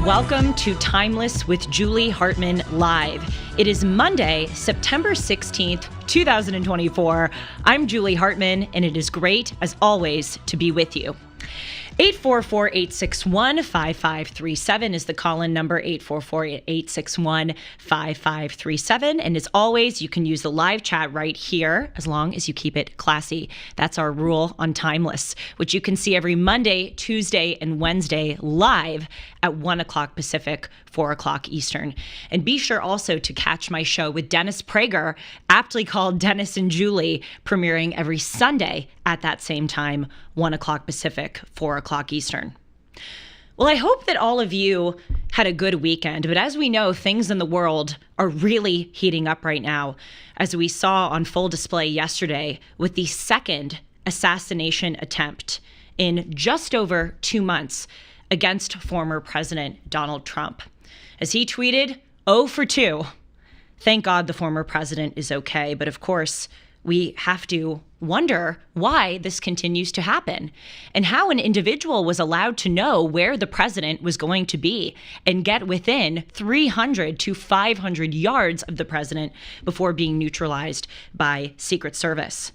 Welcome to Timeless with Julie Hartman Live. It is Monday, September 16th, 2024. I'm Julie Hartman, and it is great, as always, to be with you. 844-861-5537 is the call-in number, 844-861-5537. And as always, you can use the live chat right here, as long as you keep it classy. That's our rule on Timeless, which you can see every Monday, Tuesday, and Wednesday live at 1 o'clock Pacific, 4 o'clock Eastern. And be sure also to catch my show with Dennis Prager, aptly called Dennis and Julie, premiering every Sunday at that same time, 1 o'clock Pacific, 4 o'clock Eastern. Well, I hope that all of you had a good weekend, but as we know, things in the world are really heating up right now, as we saw on full display yesterday with the second assassination attempt in just over 2 months against former President Donald Trump. As he tweeted, 0 for 2. Thank God the former president is okay, but of course, we have to wonder why this continues to happen and how an individual was allowed to know where the president was going to be and get within 300 to 500 yards of the president before being neutralized by Secret Service.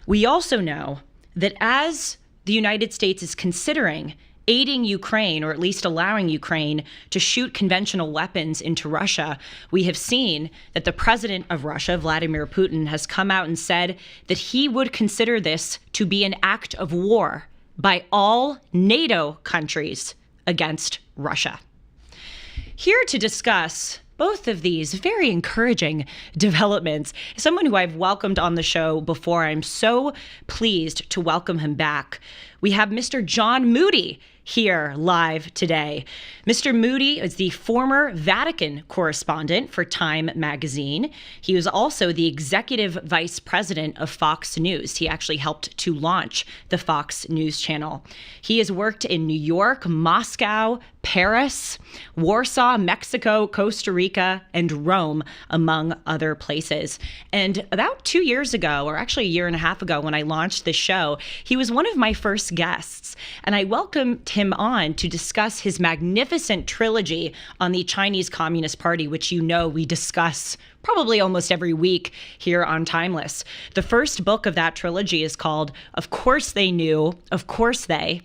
We also know that as the United States is considering aiding Ukraine, or at least allowing Ukraine to shoot conventional weapons into Russia, we have seen that the president of Russia, Vladimir Putin, has come out and said that he would consider this to be an act of war by all NATO countries against Russia. Here to discuss both of these very encouraging developments, someone who I've welcomed on the show before. I'm so pleased to welcome him back. We have Mr. John Moody here live today. Mr. Moody is the former Vatican correspondent for Time magazine. He was also the executive vice president of Fox News. He actually helped to launch the Fox News channel. He has worked in New York, Moscow, Paris, Warsaw, Mexico, Costa Rica, and Rome, among other places. And about 2 years ago, or actually a year and a half ago, when I launched this show, he was one of my first guests. And I welcomed him on to discuss his magnificent trilogy on the Chinese Communist Party, which you know we discuss probably almost every week here on Timeless. The first book of that trilogy is called Of Course They Knew, Of Course They.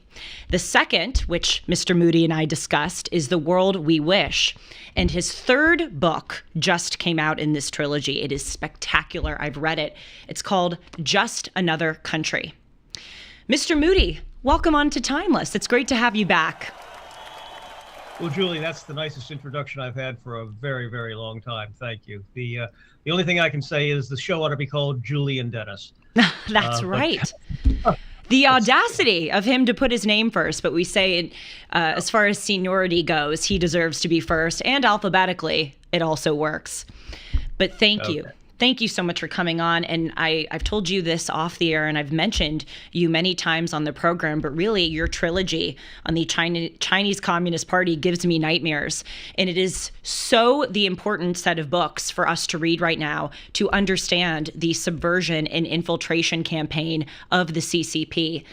The second, which Mr. Moody and I discussed, is The World We Wish. And his third book just came out in this trilogy. It is spectacular. I've read it. It's called Just Another Country. Mr. Moody, welcome on to Timeless. It's great to have you back. Well, Julie, that's the nicest introduction I've had for a very, very long time. Thank you. The only thing I can say is the show ought to be called Julie and Dennis. That's right. The audacity of him to put his name first, but we say as far as seniority goes, he deserves to be first, and alphabetically, it also works. But thank you. Thank you so much for coming on. And I've told you this off the air, and I've mentioned you many times on the program, but really your trilogy on the Chinese Communist Party gives me nightmares. And it is so the important set of books for us to read right now to understand the subversion and infiltration campaign of the CCP.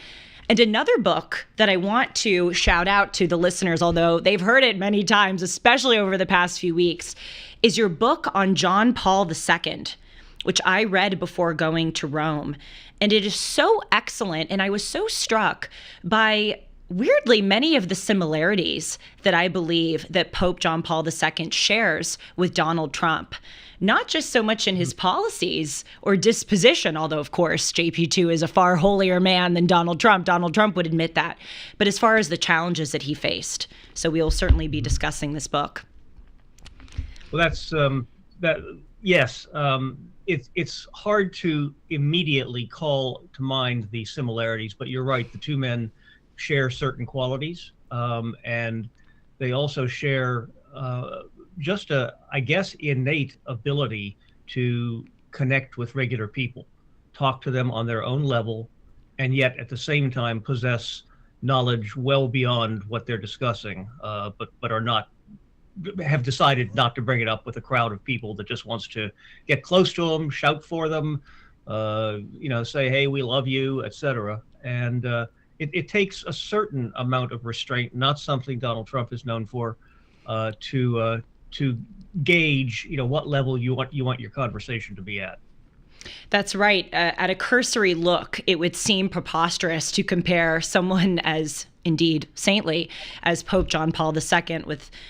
And another book that I want to shout out to the listeners, although they've heard it many times, especially over the past few weeks, is your book on John Paul II, which I read before going to Rome. And it is so excellent. And I was so struck by, weirdly, many of the similarities that I believe that Pope John Paul II shares with Donald Trump. Not just so much in his policies or disposition, although, of course, JP2 is a far holier man than Donald Trump. Donald Trump would admit that. But as far as the challenges that he faced. So we will certainly be discussing this book. Well, that's yes. It's hard to immediately call to mind the similarities, but you're right. The two men share certain qualities, and they also share just I guess, innate ability to connect with regular people, talk to them on their own level, and yet at the same time possess knowledge well beyond what they're discussing, but have decided not to bring it up with a crowd of people that just wants to get close to them, shout for them, say, hey, we love you, etc. And it takes a certain amount of restraint, not something Donald Trump is known for, to gauge, what level you want your conversation to be at. That's right. At a cursory look, it would seem preposterous to compare someone as indeed saintly as Pope John Paul II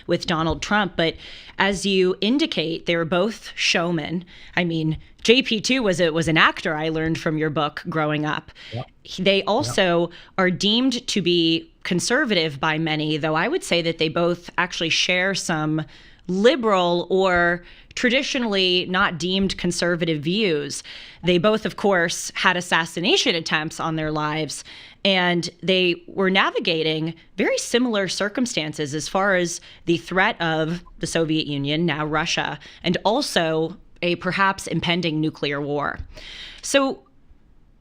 with Donald Trump. But as you indicate, they were both showmen. I mean, JP2 was an actor, I learned from your book growing up. Yep. They also are deemed to be conservative by many, though I would say that they both actually share some liberal or traditionally not deemed conservative views. They both, of course, had assassination attempts on their lives, and they were navigating very similar circumstances as far as the threat of the Soviet Union, now Russia, and also a perhaps impending nuclear war. So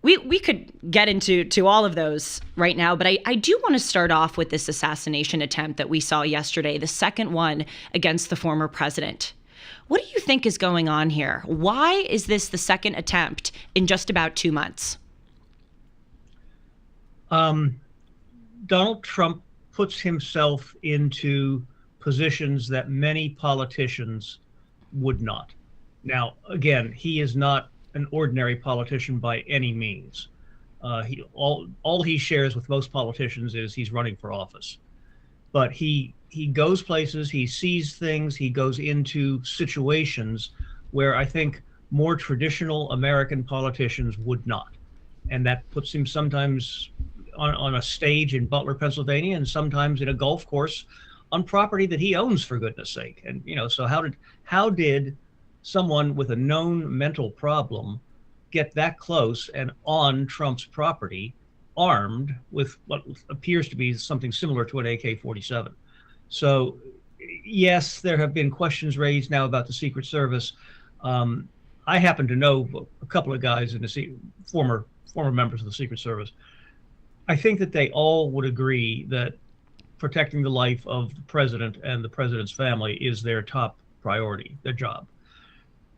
we could get into all of those right now, but I do want to start off with this assassination attempt that we saw yesterday, the second one against the former president. What do you think is going on here? Why is this the second attempt in just about 2 months? Donald Trump puts himself into positions that many politicians would not. Now, again, he is not an ordinary politician by any means. All he shares with most politicians is he's running for office. But he goes places, he sees things, he goes into situations where I think more traditional American politicians would not. And that puts him sometimes on a stage in Butler, Pennsylvania, and sometimes in a golf course on property that he owns, for goodness sake. And so how did someone with a known mental problem get that close and on Trump's property, armed with what appears to be something similar to an AK-47? So, yes, there have been questions raised now about the Secret Service. I happen to know a couple of guys in the former members of the Secret Service. I think that they all would agree that protecting the life of the president and the president's family is their top priority, their job.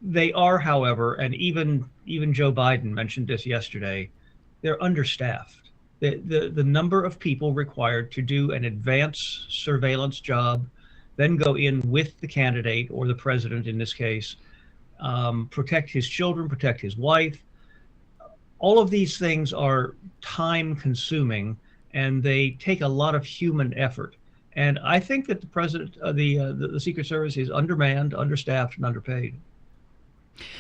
They are, however, and even Joe Biden mentioned this yesterday, they're understaffed. The number of people required to do an advanced surveillance job, then go in with the candidate or the president in this case, protect his children, protect his wife. All of these things are time consuming and they take a lot of human effort. And I think that the president, the Secret Service is undermanned, understaffed, and underpaid.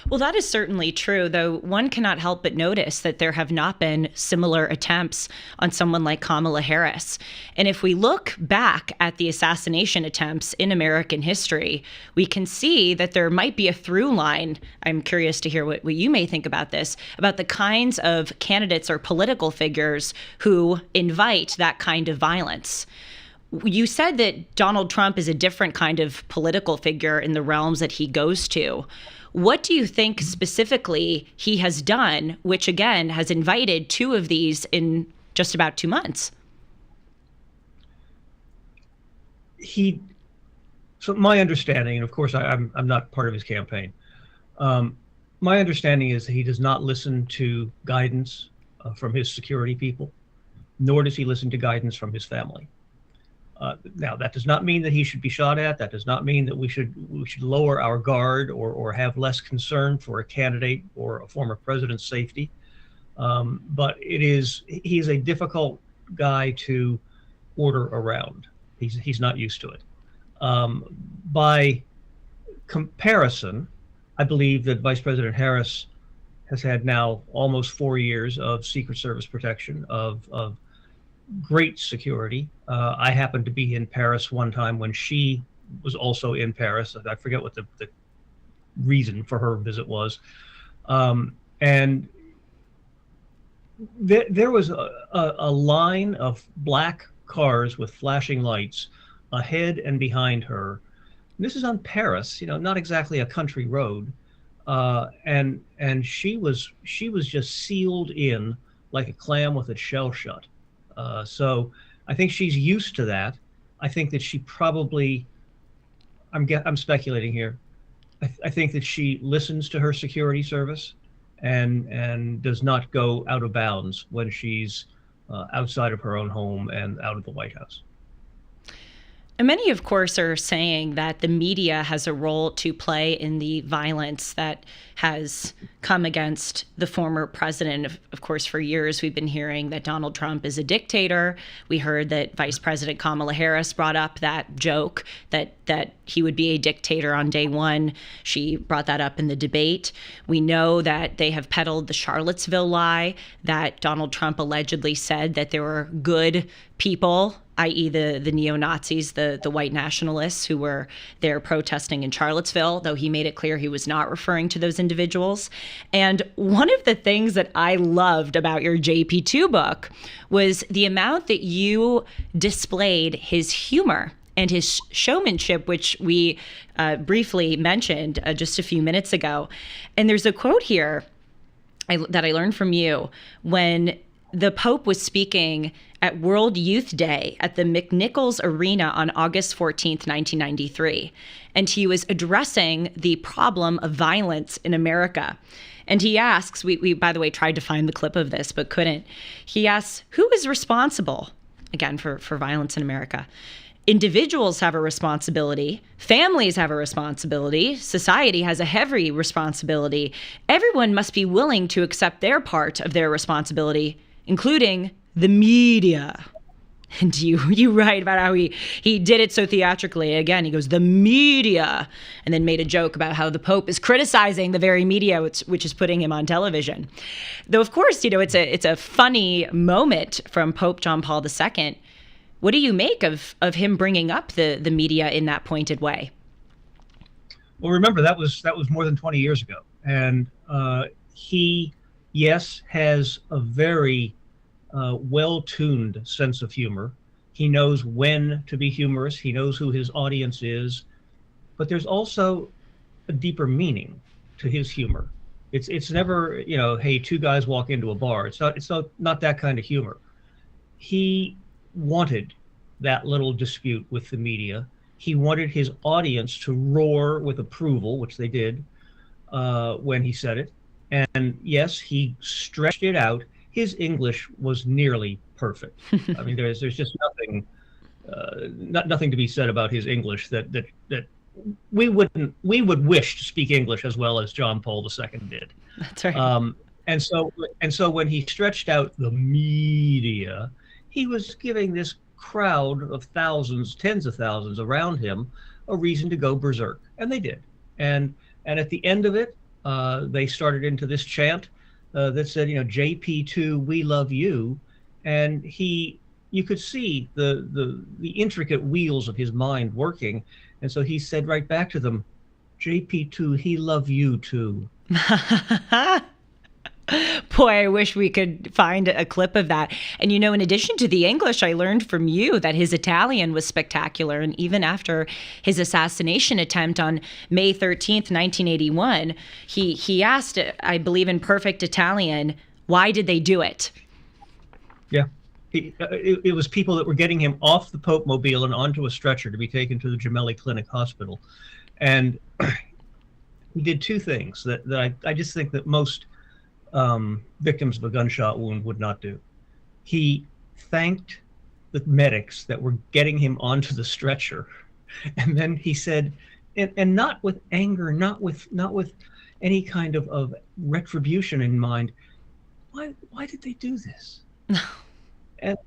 Well, that is certainly true, though one cannot help but notice that there have not been similar attempts on someone like Kamala Harris. And if we look back at the assassination attempts in American history, we can see that there might be a through line. I'm curious to hear what you may think about this, about the kinds of candidates or political figures who invite that kind of violence. You said that Donald Trump is a different kind of political figure in the realms that he goes to. What do you think specifically he has done, which again has invited two of these in just about 2 months? So my understanding, and of course I'm not part of his campaign, my understanding is that he does not listen to guidance from his security people, nor does he listen to guidance from his family. Now, that does not mean that he should be shot at. That does not mean that we should lower our guard or have less concern for a candidate or a former president's safety. But he's a difficult guy to order around. He's not used to it. By comparison, I believe that Vice President Harris has had now almost 4 years of Secret Service protection, of great security. I happened to be in Paris one time when she was also in Paris. I forget what the reason for her visit was. And there was a line of black cars with flashing lights ahead and behind her. And this is on Paris, not exactly a country road. And she was just sealed in like a clam with its shell shut. So I think she's used to that. I think that she probably, I'm speculating here. I think that she listens to her security service and does not go out of bounds when she's outside of her own home and out of the White House. And many, of course, are saying that the media has a role to play in the violence that has come against the former president. Of course, for years, we've been hearing that Donald Trump is a dictator. We heard that Vice President Kamala Harris brought up that joke that he would be a dictator on day one. She brought that up in the debate. We know that they have peddled the Charlottesville lie, that Donald Trump allegedly said that there were good people, i.e. the neo-Nazis, the white nationalists who were there protesting in Charlottesville, though he made it clear he was not referring to those individuals. And one of the things that I loved about your JP2 book was the amount that you displayed his humor and his showmanship, which we briefly mentioned just a few minutes ago. And there's a quote here that I learned from you when the Pope was speaking at World Youth Day at the McNichols Arena on August 14th, 1993. And he was addressing the problem of violence in America. And he asks, we by the way, tried to find the clip of this, but couldn't. He asks, who is responsible, again, for violence in America? Individuals have a responsibility. Families have a responsibility. Society has a heavy responsibility. Everyone must be willing to accept their part of their responsibility, including the media. And you write about how he did it so theatrically. Again, he goes, the media, and then made a joke about how the Pope is criticizing the very media which is putting him on television. Though, of course, it's a funny moment from Pope John Paul II. What do you make of him bringing up the media in that pointed way? Well, remember, that was more than 20 years ago. And he, yes, has a very well-tuned sense of humor. He knows when to be humorous. He knows who his audience is. But there's also a deeper meaning to his humor. It's never, hey, two guys walk into a bar. It's not that kind of humor. He wanted that little dispute with the media. He wanted his audience to roar with approval, which they did when he said it. And yes, he stretched it out. His English was nearly perfect. I mean, there's just nothing to be said about his English that we would wish to speak English as well as John Paul II did. That's right. And so when he stretched out the media, he was giving this crowd of thousands, tens of thousands around him a reason to go berserk, and they did. And at the end of it, they started into this chant that said, JP2, we love you. And you could see the intricate wheels of his mind working. And so he said right back to them, JP2, he love you too. Boy, I wish we could find a clip of that. And, in addition to the English, I learned from you that his Italian was spectacular. And even after his assassination attempt on May 13th, 1981, he asked, I believe in perfect Italian, why did they do it? Yeah. It was people that were getting him off the Pope mobile and onto a stretcher to be taken to the Gemelli Clinic Hospital. And he did two things that I just think that most victims of a gunshot wound would not do. He thanked the medics that were getting him onto the stretcher, and then he said, and not with anger, not with any kind of retribution in mind, why did they do this? And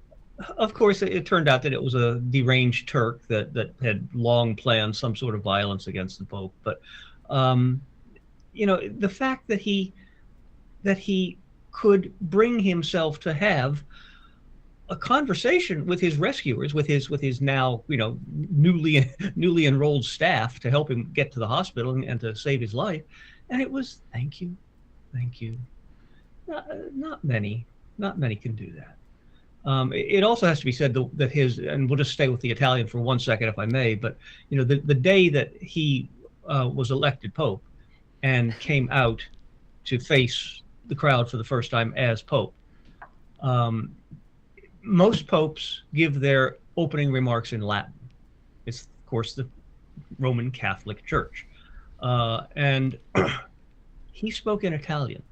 of course, it turned out that it was a deranged Turk that had long planned some sort of violence against the Pope. But the fact that he could bring himself to have a conversation with his rescuers, with his now newly enrolled staff to help him get to the hospital and to save his life, and it was thank you. Not many can do that. It also has to be said that and we'll just stay with the Italian for 1 second, if I may. But the day that he was elected Pope and came out to face the crowd for the first time as Pope. Most popes give their opening remarks in Latin. It's, of course, the Roman Catholic Church. And he spoke in Italian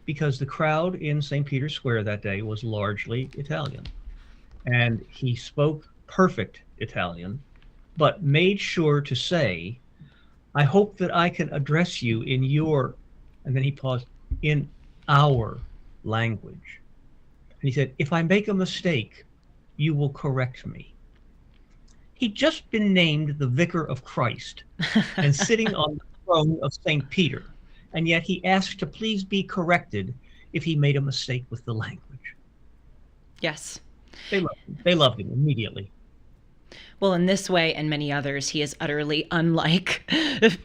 because the crowd in St. Peter's Square that day was largely Italian. And he spoke perfect Italian. but made sure to say, I hope that I can address you in your, and then he paused, in our language. And he said, if I make a mistake, you will correct me. He'd just been named the Vicar of Christ and sitting on the throne of St. Peter, and yet he asked to please be corrected if he made a mistake with the language. Yes. They loved him. They loved him immediately. Well, in this way and many others, he is utterly unlike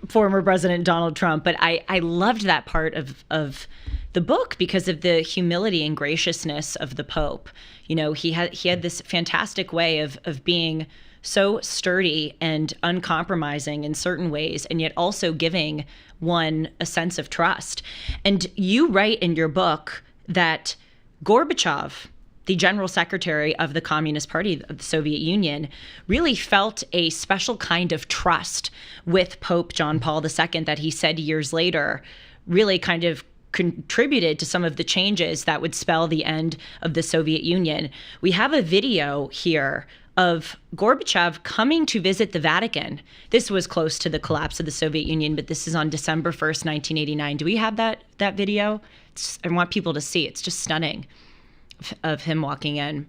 former President Donald Trump. But I loved that part of the book because of the humility and graciousness of the Pope. You know, he had this fantastic way of being so sturdy and uncompromising in certain ways, and yet also giving one a sense of trust. And you write in your book that Gorbachev, the general secretary of the Communist Party of the Soviet Union, really felt a special kind of trust with Pope John Paul II that he said years later really kind of contributed to some of the changes that would spell the end of the Soviet Union. We have a video here of Gorbachev coming to visit the Vatican. This was close to the collapse of the Soviet Union, but this is on December 1st, 1989. Do we have that video? I want people to see. It's just stunning of him walking in.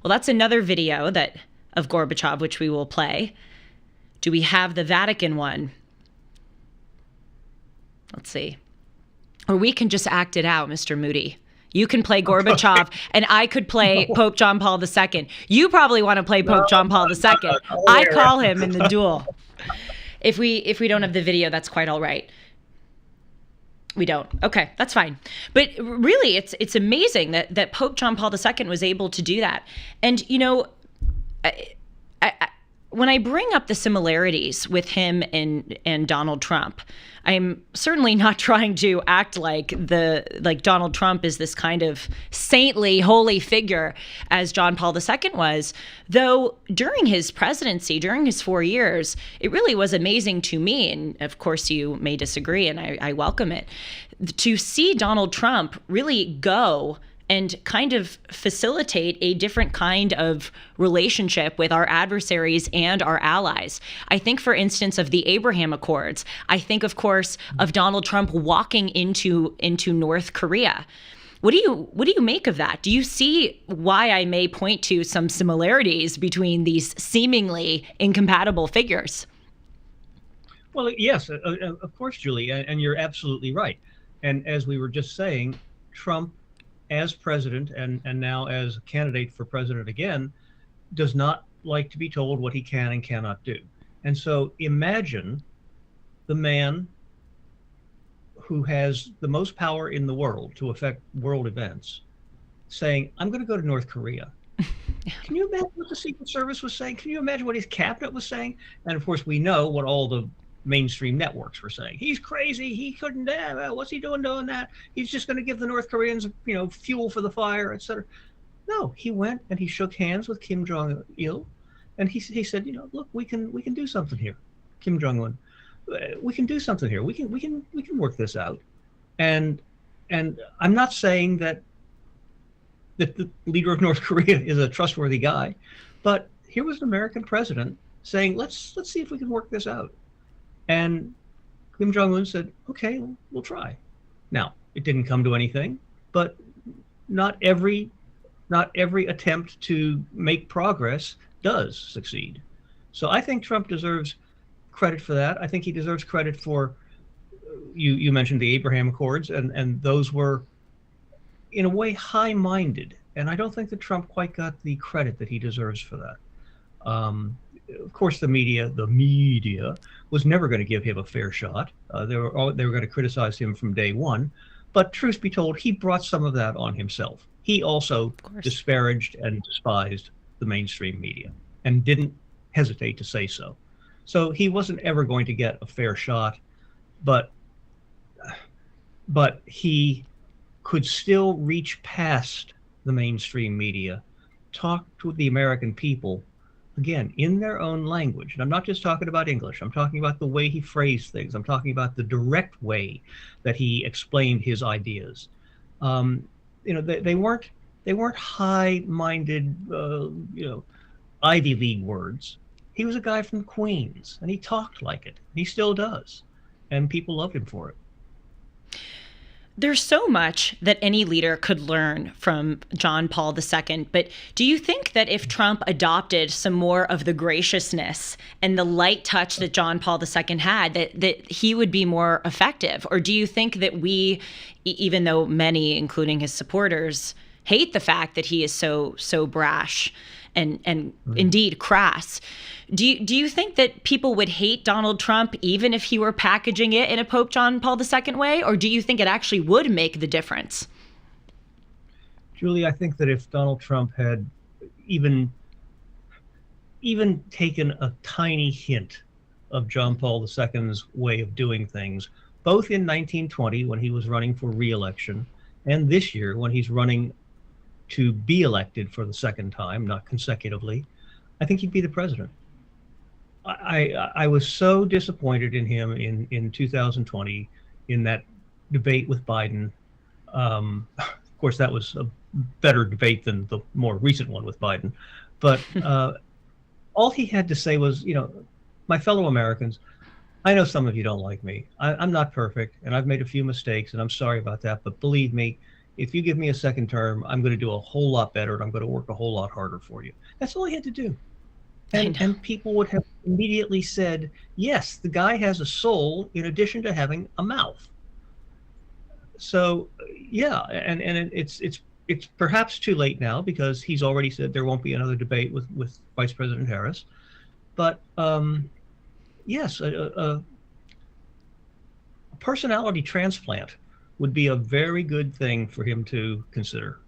Well, that's another video of Gorbachev, which we will play. Do we have the Vatican one? Let's see. Or we can just act it out, Mr. Moody. You can play Gorbachev, and I could play Pope John Paul II. You probably want to play Pope John Paul II. I call him in the duel. If we don't have the video, that's quite all right. We don't. Okay, that's fine. But really, it's amazing that Pope John Paul II was able to do that. And, you know, when I bring up the similarities with him and Donald Trump, I'm certainly not trying to act like Donald Trump is this kind of saintly, holy figure as John Paul II was. Though during his presidency, during his 4 years, it really was amazing to me, and of course you may disagree, and I welcome it, to see Donald Trump really go and kind of facilitate a different kind of relationship with our adversaries and our allies. I think, for instance, of the Abraham Accords. I think, of course, of Donald Trump walking into North Korea. What do you make of that? Do you see why I may point to some similarities between these seemingly incompatible figures? Well, yes, of course, Julie, and you're absolutely right. And as we were just saying, Trump, as president and now as a candidate for president again, does not like to be told what he can and cannot do. And so imagine the man who has the most power in the world to affect world events saying, I'm going to go to North Korea. Can you imagine what the Secret Service was saying? Can you imagine what his cabinet was saying? And of course, we know what all the mainstream networks were saying. He's crazy. He couldn't. What's he doing that? He's just going to give the North Koreans, fuel for the fire, etc. No, he went and he shook hands with Kim Jong-il, and he said, look, we can do something here. Kim Jong-un, we can do something here. We can work this out. And I'm not saying that the leader of North Korea is a trustworthy guy, but here was an American president saying, let's see if we can work this out. And Kim Jong-un said, okay, we'll try. Now, it didn't come to anything, but not every attempt to make progress does succeed. So I think Trump deserves credit for that. I think he deserves credit for, you mentioned the Abraham Accords, and those were, in a way, high-minded. And I don't think that Trump quite got the credit that he deserves for that. Of course, the media was never going to give him a fair shot. They were going to criticize him from day one. But truth be told, he brought some of that on himself. He also disparaged and despised the mainstream media and didn't hesitate to say so. So he wasn't ever going to get a fair shot, but he could still reach past the mainstream media, talk to the American people, again, in their own language. And I'm not just talking about English. I'm talking about the way he phrased things. I'm talking about the direct way that he explained his ideas. They weren't high-minded, Ivy League words. he was a guy from Queens, and he talked like it. He still does, and people loved him for it. There's so much that any leader could learn from John Paul II, but do you think that if Trump adopted some more of the graciousness and the light touch that John Paul II had, that he would be more effective? Or do you think that we, even though many, including his supporters, hate the fact that he is so brash and indeed crass, do you think that people would hate Donald Trump even if he were packaging it in a Pope John Paul II way? Or do you think it actually would make the difference? Julie, I think that if Donald Trump had even taken a tiny hint of John Paul II's way of doing things, both in 1920 when he was running for re-election and this year when he's running to be elected for the second time, not consecutively, I think he'd be the president. I was so disappointed in him in 2020 in that debate with Biden. Of course, that was a better debate than the more recent one with Biden. But all he had to say was, my fellow Americans, I know some of you don't like me. I'm not perfect, and I've made a few mistakes, and I'm sorry about that. But believe me, if you give me a second term, I'm going to do a whole lot better, and I'm going to work a whole lot harder for you. That's all he had to do. And people would have immediately said, yes, the guy has a soul in addition to having a mouth. So, yeah, and it's perhaps too late now because he's already said there won't be another debate with Vice President Harris. But yes, a personality transplant would be a very good thing for him to consider.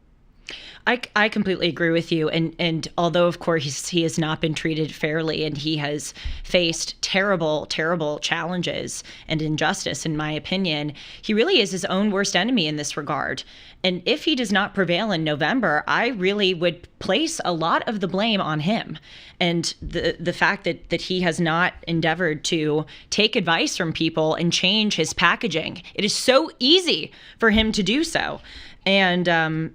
I completely agree with you. And although, of course, he has not been treated fairly and he has faced terrible, terrible challenges and injustice, in my opinion, he really is his own worst enemy in this regard. And if he does not prevail in November, I really would place a lot of the blame on him. And the fact that he has not endeavored to take advice from people and change his packaging. It is so easy for him to do so. And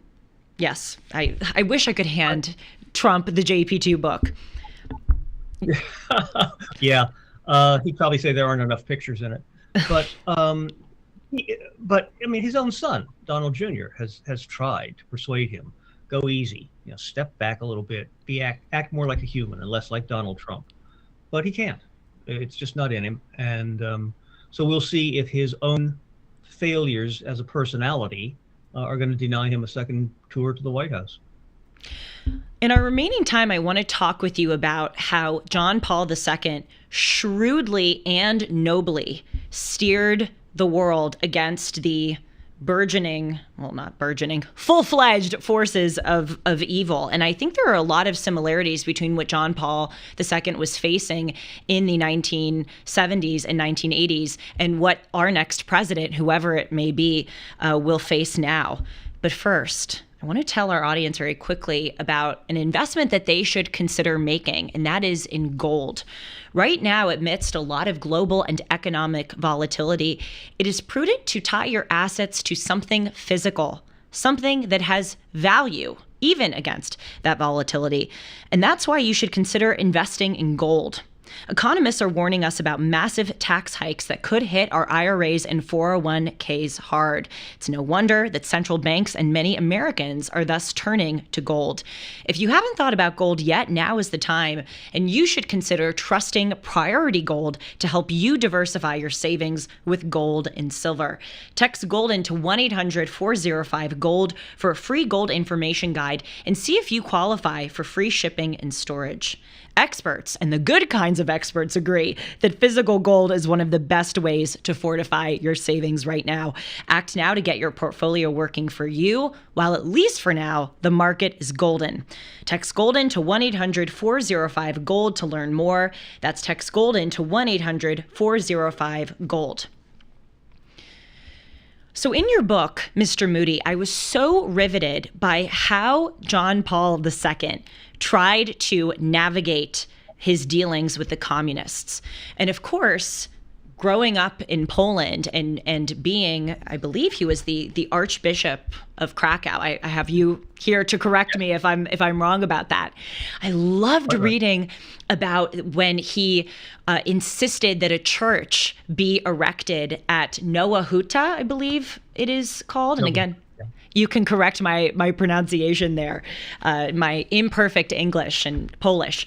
yes, I wish I could hand Trump the JP2 book. Yeah, he'd probably say there aren't enough pictures in it. But but I mean, his own son, Donald Jr., has tried to persuade him, go easy, step back a little bit, act more like a human and less like Donald Trump. But he can't. It's just not in him. And so we'll see if his own failures as a personality are going to deny him a second tour to the White House. In our remaining time, I want to talk with you about how John Paul II shrewdly and nobly steered the world against the full-fledged forces of evil. And I think there are a lot of similarities between what John Paul II was facing in the 1970s and 1980s and what our next president, whoever it may be, will face now. But first, I want to tell our audience very quickly about an investment that they should consider making, and that is in gold. Right now, amidst a lot of global and economic volatility, it is prudent to tie your assets to something physical, something that has value, even against that volatility. And that's why you should consider investing in gold. Economists are warning us about massive tax hikes that could hit our IRAs and 401ks hard. It's no wonder that central banks and many Americans are thus turning to gold. If you haven't thought about gold yet, now is the time, and you should consider trusting Priority Gold to help you diversify your savings with gold and silver. Text GOLDEN to 1-800-405-GOLD for a free gold information guide and see if you qualify for free shipping and storage. Experts, and the good kinds of experts, agree that physical gold is one of the best ways to fortify your savings right now. Act now to get your portfolio working for you, while at least for now, the market is golden. Text GOLDEN to 1-800-405-GOLD to learn more. That's text GOLDEN to 1-800-405-GOLD. So in your book, Mr. Moody, I was so riveted by how John Paul II tried to navigate his dealings with the communists. And of course, growing up in Poland and being, I believe he was the Archbishop of Krakow. I have you here to correct me if I'm wrong about that. I loved reading about when he insisted that a church be erected at Nowa Huta, I believe it is called. And again, you can correct my pronunciation there, my imperfect English and Polish.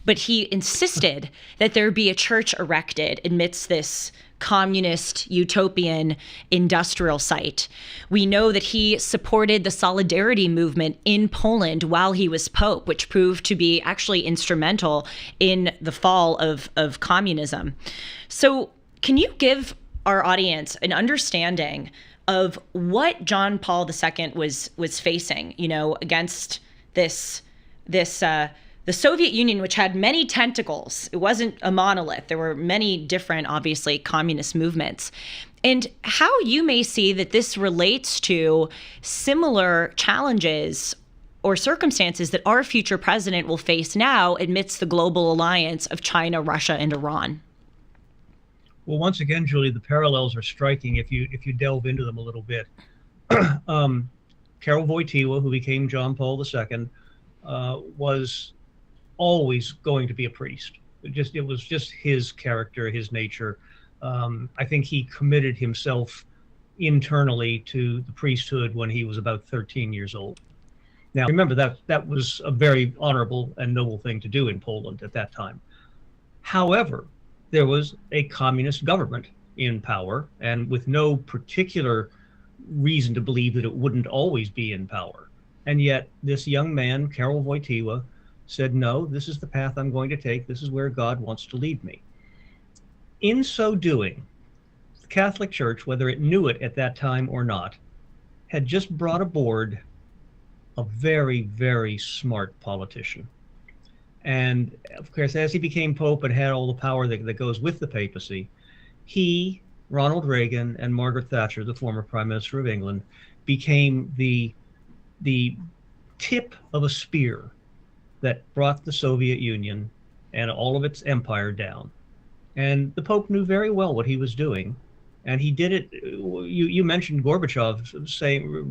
But he insisted that there be a church erected amidst this communist utopian industrial site. We know that he supported the solidarity movement in Poland while he was Pope, which proved to be actually instrumental in the fall of communism. So can you give our audience an understanding of what John Paul II was facing, against the Soviet Union, which had many tentacles? It wasn't a monolith. There were many different, obviously, communist movements. And how you may see that this relates to similar challenges or circumstances that our future president will face now amidst the global alliance of China, Russia, and Iran. Well, once again, Julie, the parallels are striking if you delve into them a little bit. Karol Wojtyła, who became John Paul II, was always going to be a priest. It was just his character, his nature. I think he committed himself internally to the priesthood when he was about 13 years old. Now, remember that was a very honorable and noble thing to do in Poland at that time. However, there was a communist government in power, and with no particular reason to believe that it wouldn't always be in power. And yet this young man, Karol Wojtyła, said, no, this is the path I'm going to take. This is where God wants to lead me. In so doing, the Catholic Church, whether it knew it at that time or not, had just brought aboard a very, very smart politician. And of course, as he became Pope and had all the power that goes with the papacy, he, Ronald Reagan, and Margaret Thatcher, the former Prime Minister of England, became the tip of a spear that brought the Soviet Union and all of its empire down. And the Pope knew very well what he was doing, and he did it. You mentioned Gorbachev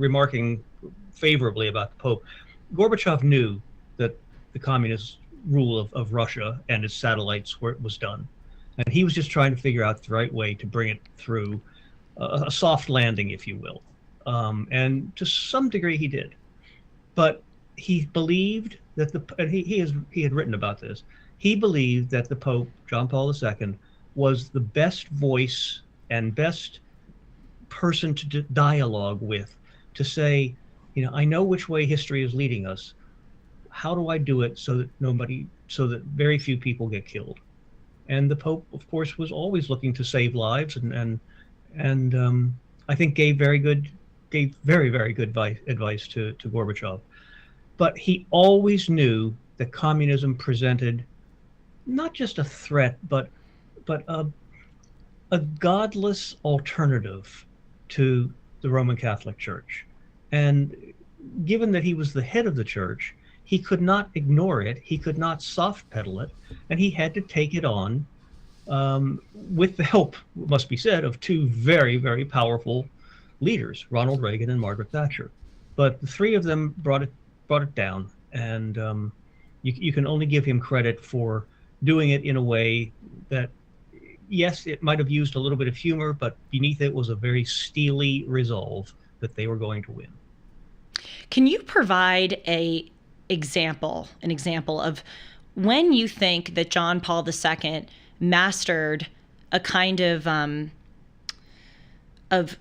remarking favorably about the Pope. Gorbachev knew that the communist rule of Russia and its satellites was done, and he was just trying to figure out the right way to bring it through a soft landing, if you will. And to some degree he did, but he believed that he had written about this. He believed that the Pope, John Paul II, was the best voice and best person to dialogue with, to say, I know which way history is leading us. How do I do it so that very few people get killed? And the Pope, of course, was always looking to save lives, and I think gave very, very good advice to Gorbachev. But he always knew that communism presented not just a threat, but a godless alternative to the Roman Catholic Church. And given that he was the head of the church, he could not ignore it, he could not soft pedal it, and he had to take it on with the help, must be said, of two very, very powerful leaders, Ronald Reagan and Margaret Thatcher. But the three of them brought it down, and you can only give him credit for doing it in a way that, yes, it might have used a little bit of humor, but beneath it was a very steely resolve that they were going to win. Can you provide an example of when you think that John Paul II mastered a kind of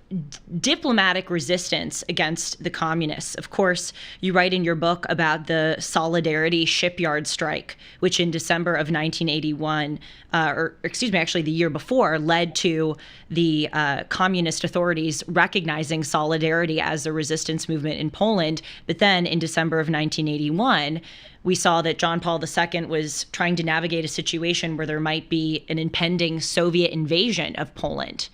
diplomatic resistance against the communists? Of course, you write in your book about the Solidarity shipyard strike, which in December of 1981, actually the year before, led to the communist authorities recognizing Solidarity as a resistance movement in Poland. But then in December of 1981, we saw that John Paul II was trying to navigate a situation where there might be an impending Soviet invasion of Poland.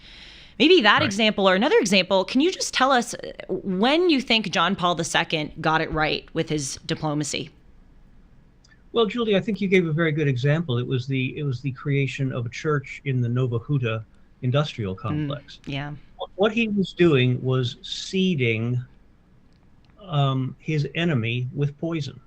Maybe that example or another example, can you just tell us when you think John Paul II got it right with his diplomacy? Well, Julie, I think you gave a very good example. It was the creation of a church in the Nowa Huta industrial complex. Yeah. What he was doing was seeding his enemy with poison.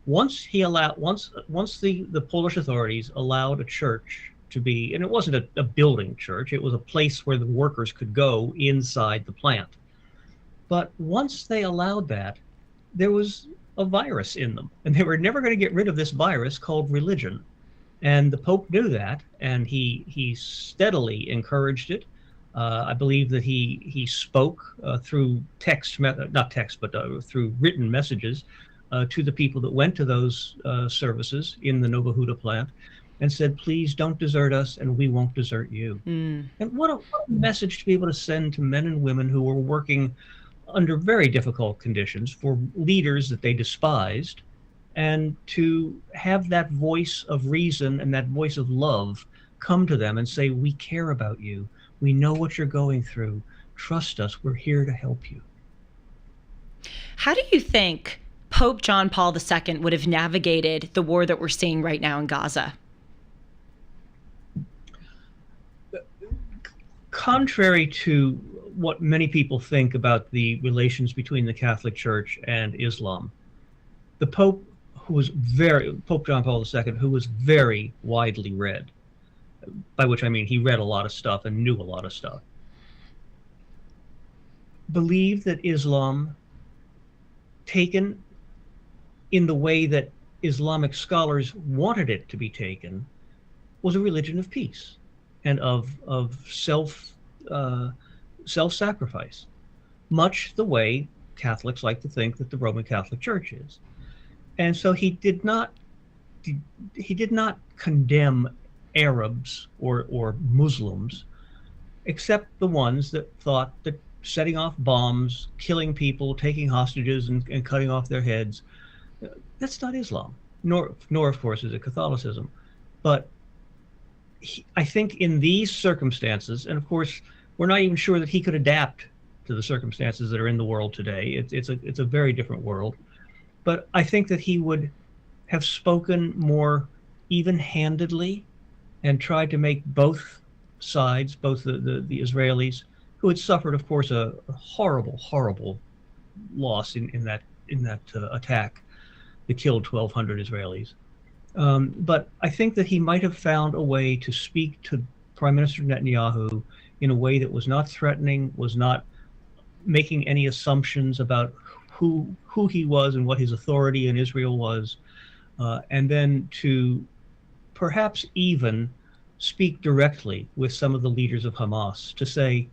Once the Polish authorities allowed a church to be, and it wasn't a building church, it was a place where the workers could go inside the plant. But once they allowed that, there was a virus in them, and they were never going to get rid of this virus called religion. And the Pope knew that, and he steadily encouraged it. I believe that he spoke through not text, but through written messages to the people that went to those services in the Nova Huta plant, and said, "Please don't desert us, and we won't desert you." And what a message to be able to send to men and women who were working under very difficult conditions for leaders that they despised, and to have that voice of reason and that voice of love come to them and say, "We care about you. We know what you're going through. Trust us. We're here to help you." How do you think Pope John Paul II would have navigated the war that we're seeing right now in Gaza? Contrary to what many people think about the relations between the Catholic Church and Islam, the Pope, Pope John Paul II, who was very widely read, by which I mean he read a lot of stuff and knew a lot of stuff, believed that Islam, taken in the way that Islamic scholars wanted it to be taken, was a religion of peace and of self-sacrifice, much the way Catholics like to think that the Roman Catholic Church is. And so he did not condemn Arabs or Muslims, except the ones that thought that setting off bombs, killing people, taking hostages, and cutting off their heads, that's not Islam, nor of course is it Catholicism. But I think in these circumstances, and of course we're not even sure that he could adapt to the circumstances that are in the world today. It's a very different world. But I think that he would have spoken more even-handedly and tried to make both sides, both the Israelis, who had suffered, of course, a horrible loss in that attack that killed 1,200 Israelis. But I think that he might have found a way to speak to Prime Minister Netanyahu in a way that was not threatening, was not making any assumptions about who he was and what his authority in Israel was, and then to perhaps even speak directly with some of the leaders of Hamas to say,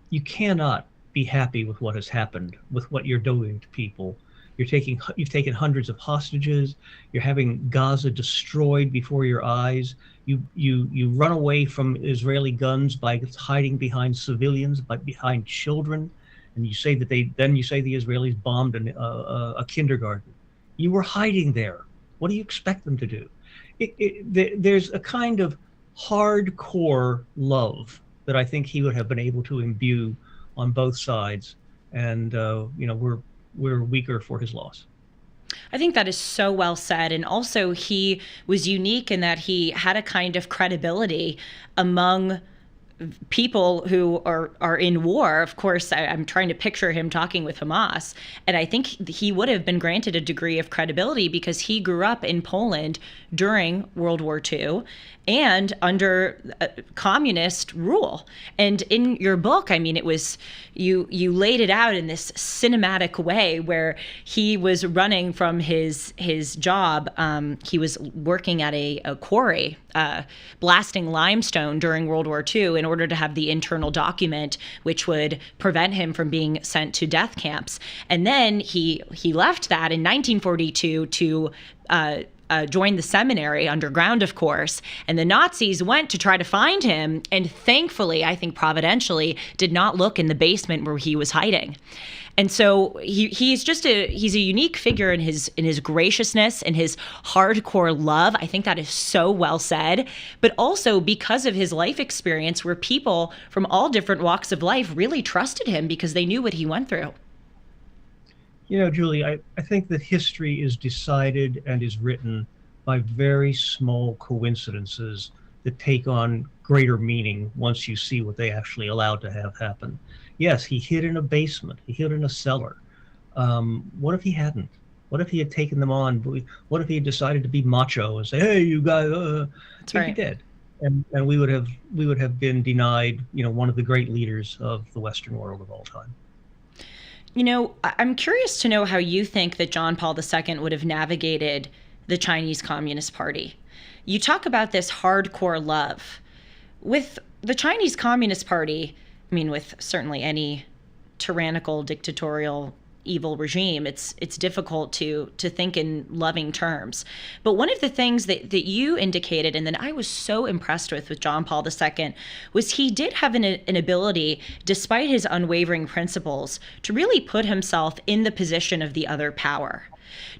you cannot be happy with what has happened, with what you're doing to people. You've taken hundreds of hostages. You're having Gaza destroyed before your eyes. You run away from Israeli guns by hiding behind civilians, behind children, and you say that the Israelis bombed a kindergarten. You were hiding there. What do you expect them to do? There's a kind of hardcore love that I think he would have been able to imbue on both sides, and we're weaker for his loss. I think that is so well said. And also he was unique in that he had a kind of credibility among people who are in war. Of course, I'm trying to picture him talking with Hamas. And I think he would have been granted a degree of credibility because he grew up in Poland during World War II and under communist rule. And in your book, I mean, it was, you laid it out in this cinematic way where he was running from his job. He was working at a quarry, blasting limestone during World War II in order to have the internal document which would prevent him from being sent to death camps. And then he left that in 1942 to join the seminary underground, of course, and the Nazis went to try to find him, and thankfully, I think providentially, did not look in the basement where he was hiding. And so he's a unique figure in his graciousness and his hardcore love. I think that is so well said, but also because of his life experience where people from all different walks of life really trusted him because they knew what he went through. You know, Julie, I think that history is decided and is written by very small coincidences that take on greater meaning once you see what they actually allowed to have happen. Yes, he hid in a basement. He hid in a cellar. What if he hadn't? What if he had taken them on? What if he had decided to be macho and say, "Hey, you guys," That's he'd right. be dead, and we would have been denied, one of the great leaders of the Western world of all time. I'm curious to know how you think that John Paul II would have navigated the Chinese Communist Party. You talk about this hardcore love. With the Chinese Communist Party, I mean, with certainly any tyrannical, dictatorial, evil regime, it's difficult to think in loving terms. But one of the things that you indicated, and that I was so impressed with John Paul II, was he did have an ability, despite his unwavering principles, to really put himself in the position of the other power.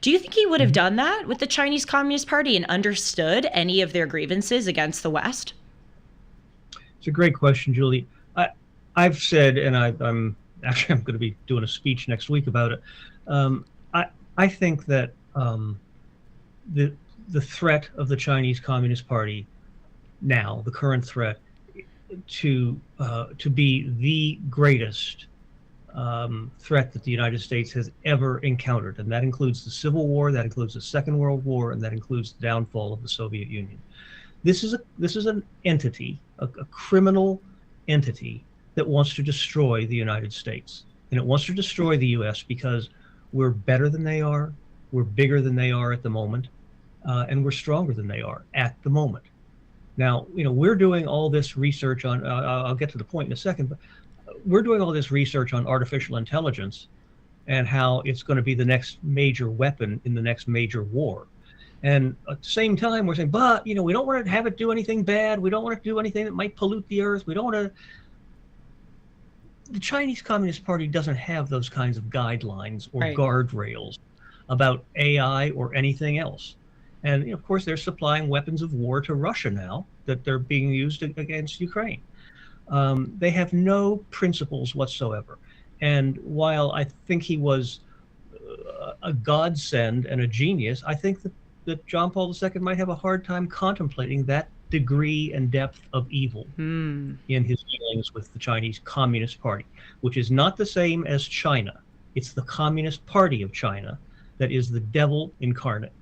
Do you think he would have done that with the Chinese Communist Party and understood any of their grievances against the West? It's a great question, Julie. I've said, and I'm going to be doing a speech next week about it. I think that the threat of the Chinese Communist Party now, the current threat, to be the greatest threat that the United States has ever encountered, and that includes the Civil War, that includes the Second World War, and that includes the downfall of the Soviet Union. This is an entity, a criminal entity that wants to destroy the United States. And it wants to destroy the U.S. because we're better than they are, we're bigger than they are at the moment, and we're stronger than they are at the moment. Now, we're doing all this research on, I'll get to the point in a second, but we're doing all this research on artificial intelligence and how it's going to be the next major weapon in the next major war. And at the same time, we're saying, but, we don't want to have it do anything bad. We don't want it to do anything that might pollute the earth. We don't want to. The Chinese Communist Party doesn't have those kinds of guidelines or guardrails about AI or anything else. And of course, they're supplying weapons of war to Russia now that they're being used against Ukraine. They have no principles whatsoever. And while I think he was a godsend and a genius, I think that John Paul II might have a hard time contemplating that degree and depth of evil in his dealings with the Chinese Communist Party, which is not the same as China. It's the Communist Party of China that is the devil incarnate.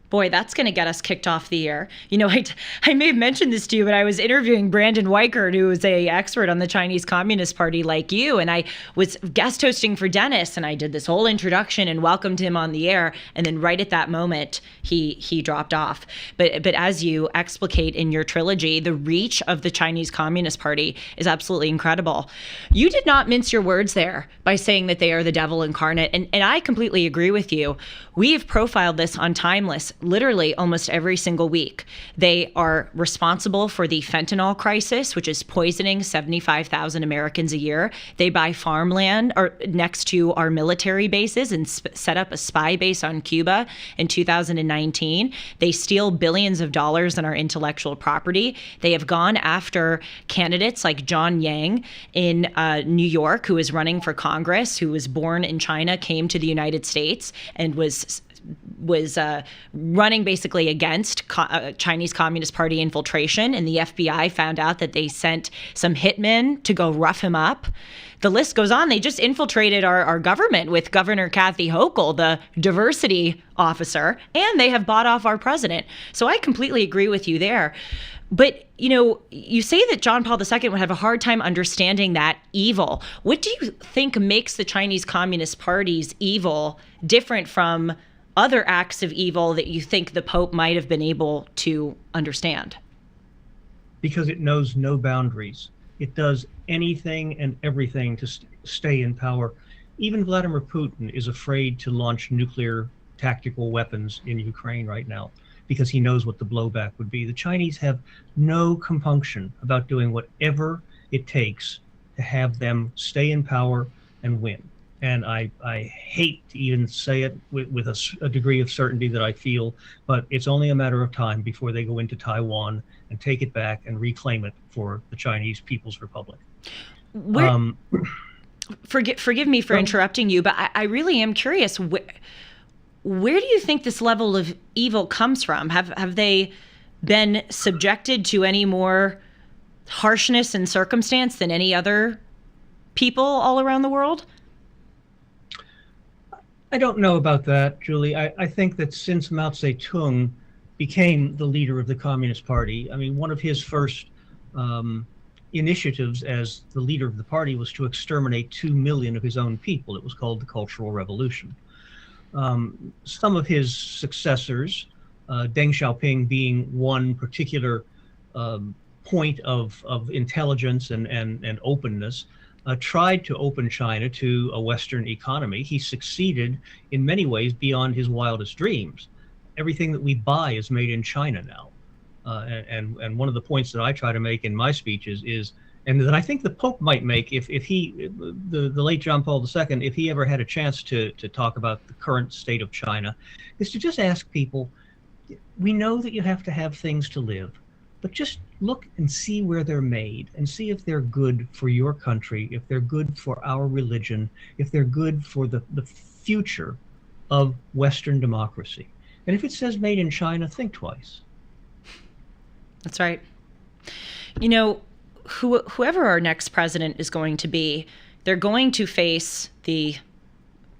Boy, that's going to get us kicked off the air. I may have mentioned this to you, but I was interviewing Brandon Weichert, who is an expert on the Chinese Communist Party like you, and I was guest hosting for Dennis, and I did this whole introduction and welcomed him on the air, and then right at that moment, he dropped off. But as you explicate in your trilogy, the reach of the Chinese Communist Party is absolutely incredible. You did not mince your words there by saying that they are the devil incarnate, and I completely agree with you. We've profiled this on Timeless literally almost every single week. They are responsible for the fentanyl crisis, which is poisoning 75,000 Americans a year. They buy farmland next to our military bases and set up a spy base on Cuba in 2019. They steal billions of dollars in our intellectual property. They have gone after candidates like John Yang in New York, who is running for Congress, who was born in China, came to the United States, and was running basically against Chinese Communist Party infiltration, and the FBI found out that they sent some hitmen to go rough him up. The list goes on. They just infiltrated our government with Governor Kathy Hochul, the diversity officer, and they have bought off our president. So I completely agree with you there. But, you say that John Paul II would have a hard time understanding that evil. What do you think makes the Chinese Communist Party's evil different from other acts of evil that you think the Pope might have been able to understand? Because it knows no boundaries. It does anything and everything to stay in power. Even Vladimir Putin is afraid to launch nuclear tactical weapons in Ukraine right now because he knows what the blowback would be. The Chinese have no compunction about doing whatever it takes to have them stay in power and win. And I hate to even say it with a degree of certainty that I feel, but it's only a matter of time before they go into Taiwan and take it back and reclaim it for the Chinese People's Republic. Forgive me for interrupting you, but I really am curious. where do you think this level of evil comes from? Have they been subjected to any more harshness and circumstance than any other people all around the world? I don't know about that, Julie. I think that since Mao Zedong became the leader of the Communist Party, I mean, one of his first initiatives as the leader of the party was to exterminate 2 million of his own people. It was called the Cultural Revolution. Some of his successors, Deng Xiaoping being one particular point of intelligence and openness, tried to open China to a Western economy. He succeeded in many ways beyond his wildest dreams. Everything that we buy is made in China now. And one of the points that I try to make in my speeches is, and that I think the Pope might make if he, the late John Paul II, if he ever had a chance to talk about the current state of China, is to just ask people, we know that you have to have things to live, but just look and see where they're made and see if they're good for your country, if they're good for our religion, if they're good for the future of Western democracy. And if it says made in China, think twice. That's right. You know, whoever our next president is going to be, they're going to face the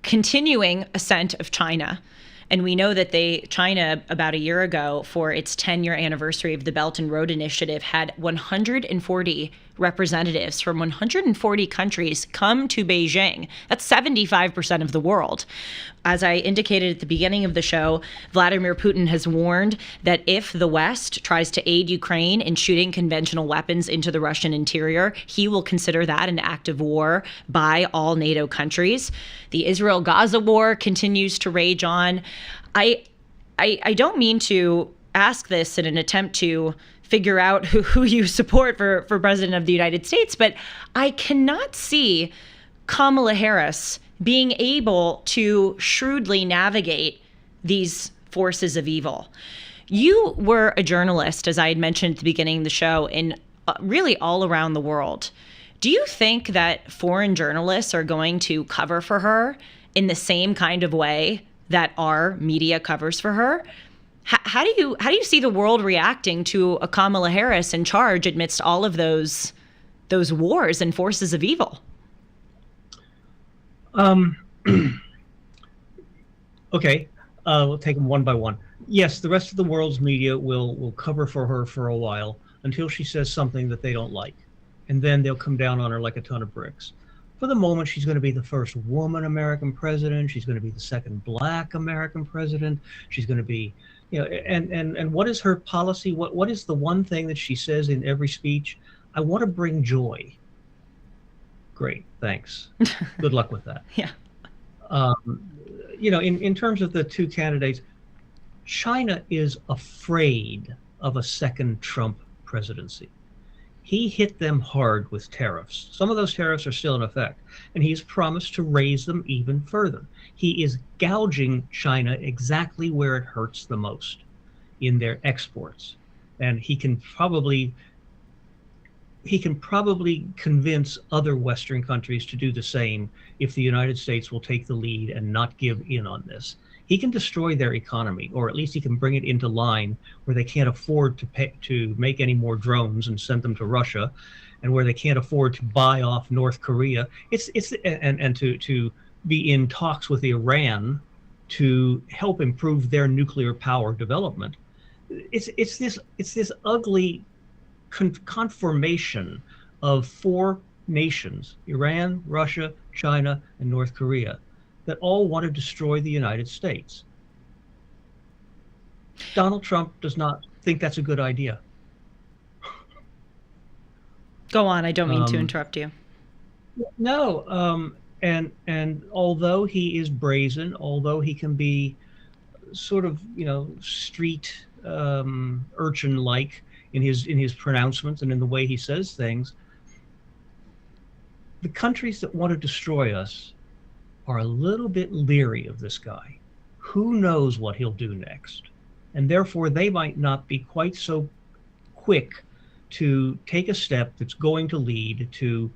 continuing ascent of China. And we know that China, about a year ago, for its 10-year anniversary of the Belt and Road Initiative, had 140 representatives from 140 countries come to Beijing. That's 75% of the world. As I indicated at the beginning of the show, Vladimir Putin has warned that if the West tries to aid Ukraine in shooting conventional weapons into the Russian interior, he will consider that an act of war by all NATO countries. The Israel-Gaza war continues to rage on. I don't mean to ask this in an attempt to figure out who you support for president of the United States, but I cannot see Kamala Harris being able to shrewdly navigate these forces of evil. You were a journalist, as I had mentioned at the beginning of the show, in really all around the world. Do you think that foreign journalists are going to cover for her in the same kind of way that our media covers for her? How do you see the world reacting to a Kamala Harris in charge amidst all of those wars and forces of evil? Okay, we'll take them one by one. Yes, the rest of the world's media will cover for her for a while until she says something that they don't like, and then they'll come down on her like a ton of bricks. For the moment, she's going to be the first woman American president. She's going to be the second black American president. She's going to be, and what is her policy? What is the one thing that she says in every speech? I want to bring joy. Great, thanks. Good luck with that. Yeah. In terms of the two candidates, China is afraid of a second Trump presidency. He hit them hard with tariffs. Some of those tariffs are still in effect, and he's promised to raise them even further. He is gouging China exactly where it hurts the most, in their exports. And he can probably convince other Western countries to do the same if the United States will take the lead and not give in on this. He can destroy their economy, or at least he can bring it into line where they can't afford to make any more drones and send them to Russia, and where they can't afford to buy off North Korea. And to be in talks with Iran to help improve their nuclear power development. It's this ugly conformation of four nations: Iran, Russia, China, and North Korea, that all want to destroy the United States. Donald Trump does not think that's a good idea. Go on, I don't mean to interrupt you. No, and although he is brazen, although he can be sort of, street urchin-like in his pronouncements and in the way he says things, the countries that want to destroy us are a little bit leery of this guy. Who knows what he'll do next? And therefore, they might not be quite so quick to take a step that's going to lead to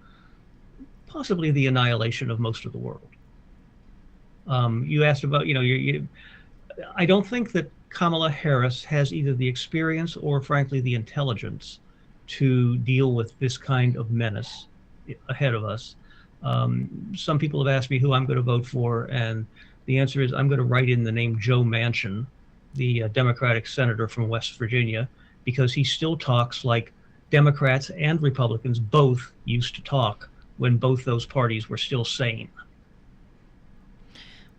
possibly the annihilation of most of the world. You asked about, I don't think that Kamala Harris has either the experience or, frankly, the intelligence to deal with this kind of menace ahead of us. Some people have asked me who I'm going to vote for, and the answer is I'm going to write in the name Joe Manchin, the Democratic senator from West Virginia, because he still talks like Democrats and Republicans both used to talk when both those parties were still sane.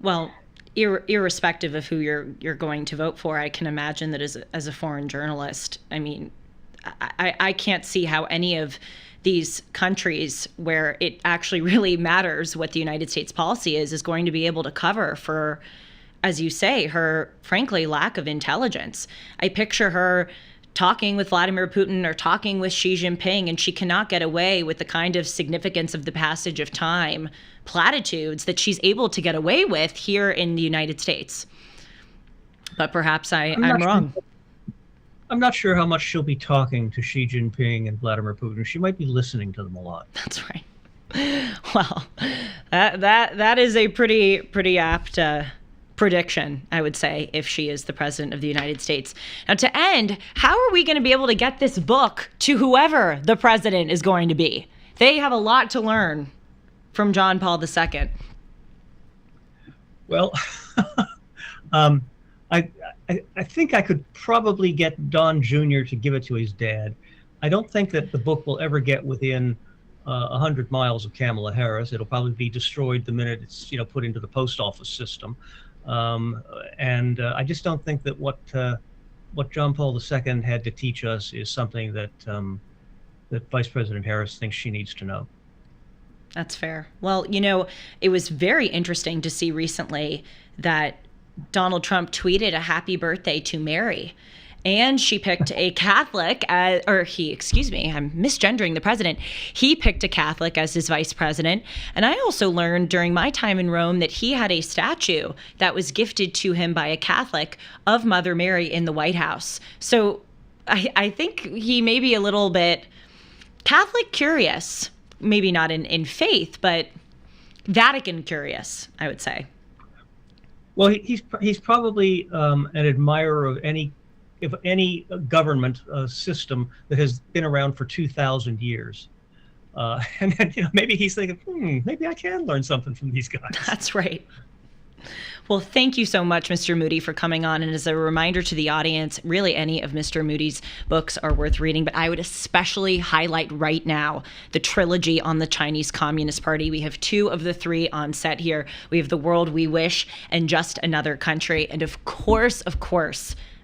Well, irrespective of who you're going to vote for, I can imagine that as a foreign journalist, I mean, I can't see how any of these countries where it actually really matters what the United States policy is going to be able to cover for, as you say, her, frankly, lack of intelligence. I picture her talking with Vladimir Putin or talking with Xi Jinping, and she cannot get away with the kind of significance of the passage of time platitudes that she's able to get away with here in the United States. But perhaps I'm wrong. I'm not sure how much she'll be talking to Xi Jinping and Vladimir Putin. She might be listening to them a lot. That's right. Well, that is a pretty apt prediction, I would say, if she is the president of the United States. Now, to end, how are we going to be able to get this book to whoever the president is going to be? They have a lot to learn from John Paul II. Well, I think I could probably get Don Jr. to give it to his dad. I don't think that the book will ever get within 100 miles of Kamala Harris. It'll probably be destroyed the minute it's put into the post office system. And I just don't think that what John Paul II had to teach us is something that Vice President Harris thinks she needs to know. That's fair. Well, it was very interesting to see recently that Donald Trump tweeted a happy birthday to Mary. And she picked a Catholic, I'm misgendering the president. He picked a Catholic as his vice president. And I also learned during my time in Rome that he had a statue that was gifted to him by a Catholic of Mother Mary in the White House. So I think he may be a little bit Catholic curious, maybe not in faith, but Vatican curious, I would say. Well, he's probably an admirer of any government system that has been around for 2,000 years. And then, maybe he's thinking, maybe I can learn something from these guys. That's right. Well, thank you so much, Mr. Moody, for coming on. And as a reminder to the audience, really any of Mr. Moody's books are worth reading, but I would especially highlight right now the trilogy on the Chinese Communist Party. We have 2 of the 3 on set here. We have The World We Wish and Just Another Country. And of course,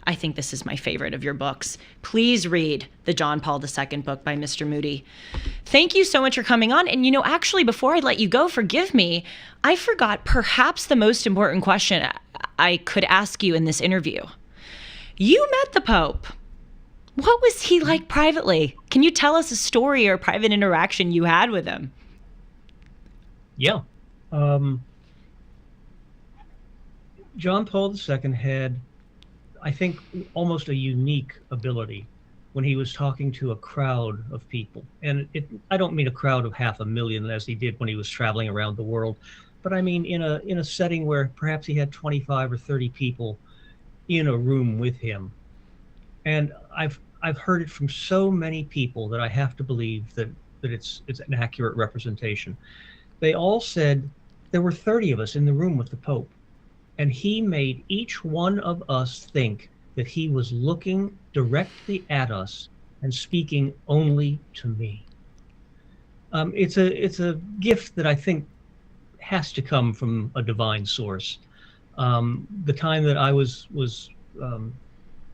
I think this is my favorite of your books. Please read the John Paul II book by Mr. Moody. Thank you so much for coming on. And, actually, before I let you go, forgive me, I forgot perhaps the most important question I could ask you in this interview. You met the Pope. What was he like privately? Can you tell us a story or a private interaction you had with him? Yeah. John Paul II had, I think, almost a unique ability when he was talking to a crowd of people. And I don't mean a crowd of 500,000 as he did when he was traveling around the world, but I mean in a setting where perhaps he had 25 or 30 people in a room with him. And I've heard it from so many people that I have to believe that it's an accurate representation. They all said there were 30 of us in the room with the Pope, and he made each one of us think that he was looking directly at us and speaking only to me. It's a gift that I think has to come from a divine source. The time that I was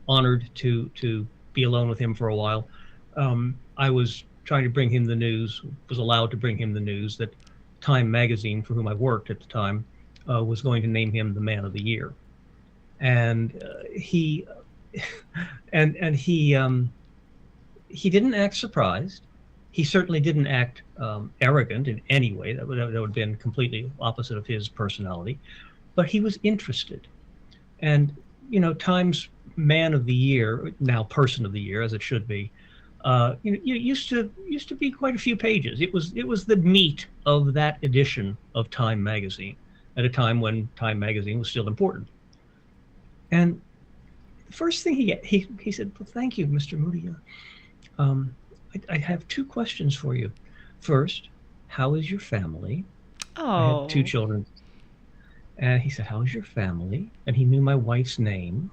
honored to be alone with him for a while, I was trying to bring him the news, was allowed to bring him the news that Time magazine, for whom I worked at the time, was going to name him the Man of the Year. And he didn't act surprised. He certainly didn't act arrogant in any way. That would have been completely opposite of his personality. But he was interested. And, Time's Man of the Year, now Person of the Year, as it should be, used to be quite a few pages. It was the meat of that edition of Time magazine. at a time when Time magazine was still important. And the first thing he said, well, thank you, Mr. Moody. I have two questions for you. First, how is your family? I have two children. And he said, how is your family? And he knew my wife's name.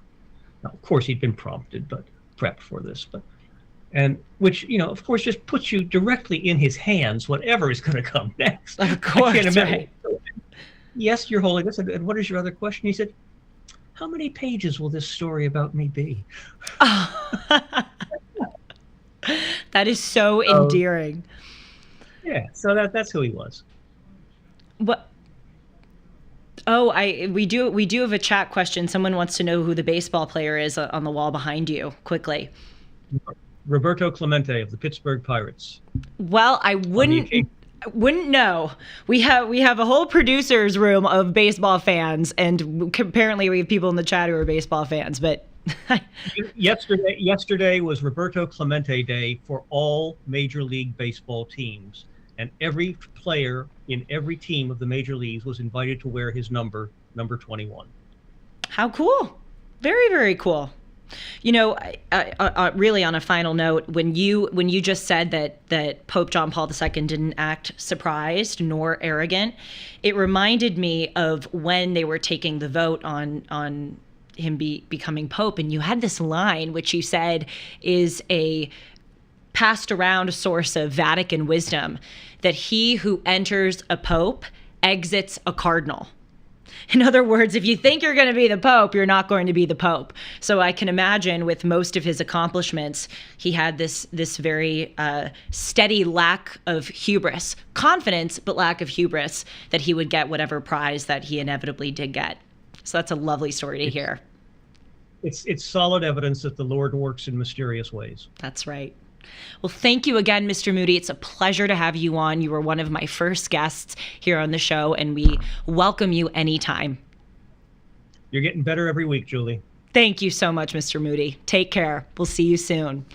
Now, of course, he'd been prompted, but prepped for this. And which, of course, just puts you directly in his hands, whatever is going to come next. Of course, right. Yes, Your Holiness. And what is your other question? He said, how many pages will this story about me be? That is so endearing. Yeah, so that's who he was. What? Oh, we do have a chat question. Someone wants to know who the baseball player is on the wall behind you. Quickly. Roberto Clemente of the Pittsburgh Pirates. Well, I wouldn't know. We have a whole producer's room of baseball fans, and apparently we have people in the chat who are baseball fans. But yesterday was Roberto Clemente Day for all Major League Baseball teams. And every player in every team of the major leagues was invited to wear his number 21. How cool. Very, very cool. Really on a final note, when you just said that Pope John Paul II didn't act surprised nor arrogant, it reminded me of when they were taking the vote on him becoming Pope. And you had this line, which you said is a passed around source of Vatican wisdom, that he who enters a pope exits a cardinal. In other words, if you think you're going to be the pope, you're not going to be the pope. So I can imagine with most of his accomplishments, he had this very steady lack of hubris, confidence, but lack of hubris, that he would get whatever prize that he inevitably did get. So that's a lovely story to hear. It's solid evidence that the Lord works in mysterious ways. That's right. Well, thank you again, Mr. Moody. It's a pleasure to have you on. You were one of my first guests here on the show, and we welcome you anytime. You're getting better every week, Julie. Thank you so much, Mr. Moody. Take care. We'll see you soon.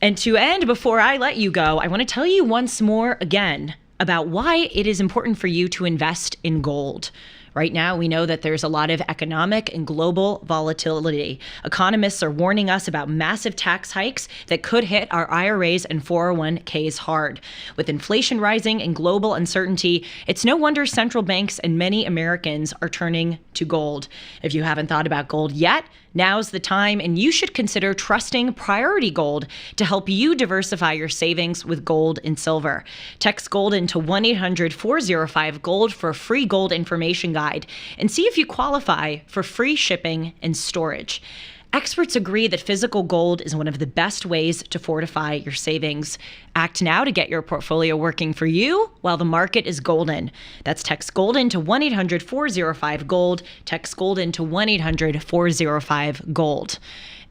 And to end, before I let you go, I want to tell you once more again about why it is important for you to invest in gold. Right now, we know that there's a lot of economic and global volatility. Economists are warning us about massive tax hikes that could hit our IRAs and 401ks hard. With inflation rising and global uncertainty, it's no wonder central banks and many Americans are turning to gold. If you haven't thought about gold yet, now's the time, and you should consider trusting Priority Gold to help you diversify your savings with gold and silver. Text gold into 1-800-405-GOLD for a free gold information guide and see if you qualify for free shipping and storage. Experts agree that physical gold is one of the best ways to fortify your savings. Act now to get your portfolio working for you while the market is golden. That's text golden to 1-800-405-GOLD. Text golden to 1-800-405-GOLD.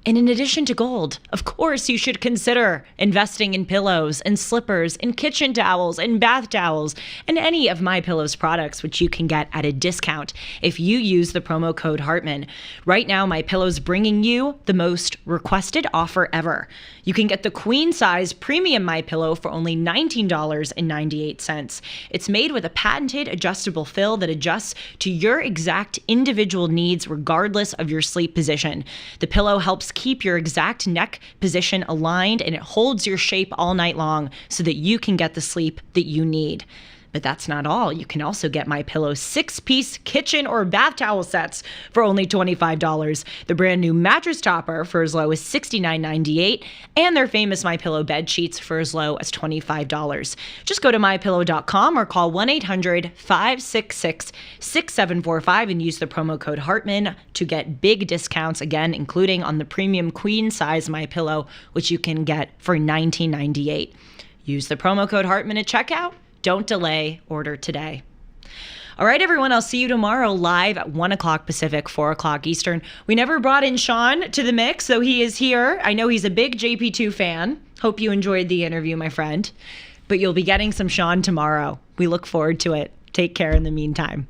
And in addition to gold, of course, you should consider investing in pillows and slippers and kitchen towels and bath towels and any of MyPillow's products, which you can get at a discount if you use the promo code Hartman. Right now, MyPillow's bringing you the most requested offer ever. You can get the queen size premium MyPillow for only $19.98. It's made with a patented adjustable fill that adjusts to your exact individual needs regardless of your sleep position. The pillow helps keep your exact neck position aligned, and it holds your shape all night long so that you can get the sleep that you need. But that's not all. You can also get MyPillow's 6-piece kitchen or bath towel sets for only $25, the brand new mattress topper for as low as $69.98, and their famous MyPillow bed sheets for as low as $25. Just go to MyPillow.com or call 1-800-566-6745 and use the promo code Hartman to get big discounts, again, including on the premium queen size MyPillow, which you can get for $19.98. Use the promo code Hartman at checkout. Don't delay, order today. All right, everyone, I'll see you tomorrow live at 1 o'clock Pacific, 4 o'clock Eastern. We never brought in Sean to the mix, so he is here. I know he's a big JP2 fan. Hope you enjoyed the interview, my friend. But you'll be getting some Sean tomorrow. We look forward to it. Take care in the meantime.